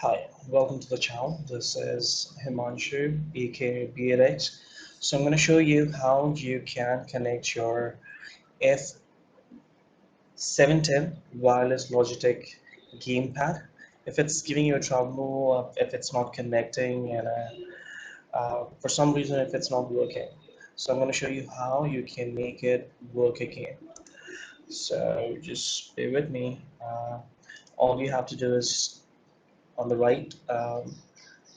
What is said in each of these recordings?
Hi, welcome to the channel. This is Himanshu AKA Beardex. So I'm going to show you how you can connect your F710 wireless Logitech gamepad. If it's giving you a trouble, if it's not connecting, and for some reason if it's not working. So I'm going to show you how you can make it work again. So just bear with me. All you have to do is on the right.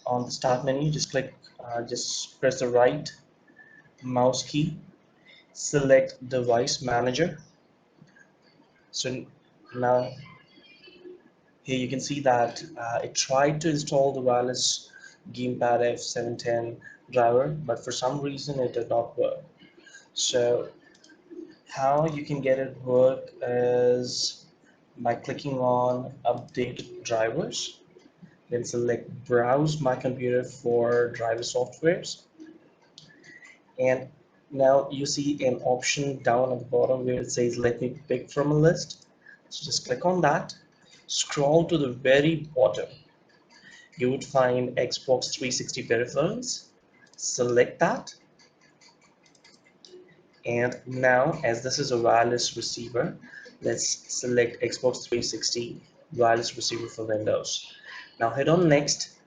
On the start menu, just press the right mouse key, select device manager. So now here you can see that it tried to install the wireless gamepad F710 driver, but for some reason it did not work. So how you can get it work is by clicking on update drivers, then select browse my computer for driver softwares, and now you see an option down at the bottom where it says let me pick from a list. So just click on that, scroll to the very bottom, you would find Xbox 360 peripherals, select that, and now as this is a wireless receiver, let's select Xbox 360 wireless receiver for Windows. Now hit on next.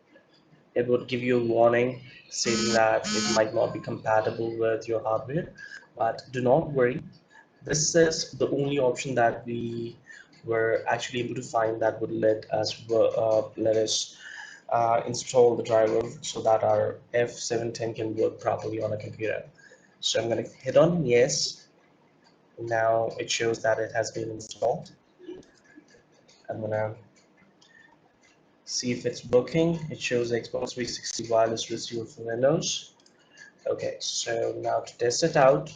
It would give you a warning saying that it might not be compatible with your hardware, but do not worry. This is the only option that we were actually able to find that would let us install the driver so that our F710 can work properly on a computer. So I'm going to hit on yes. Now it shows that it has been installed. I'm going to see if it's working. It shows Xbox 360 wireless receiver for Windows. Okay, so now to test it out,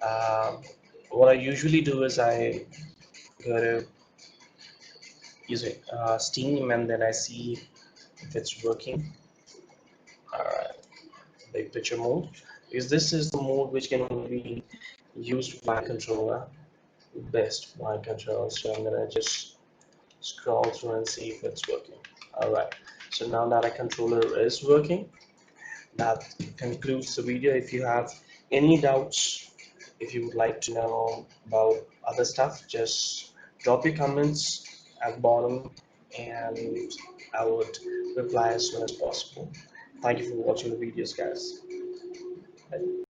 um, what I usually do is I go to using Steam, and then I see if it's working. Alright, big picture mode, because this is the mode which can only be used by controller, best by controller. So I'm gonna just scroll through and see if it's working. Alright, so now that a controller is working, that concludes the video. If you have any doubts, if you would like to know about other stuff, just drop your comments at the bottom and I would reply as soon as possible. Thank you for watching the videos, guys. Bye.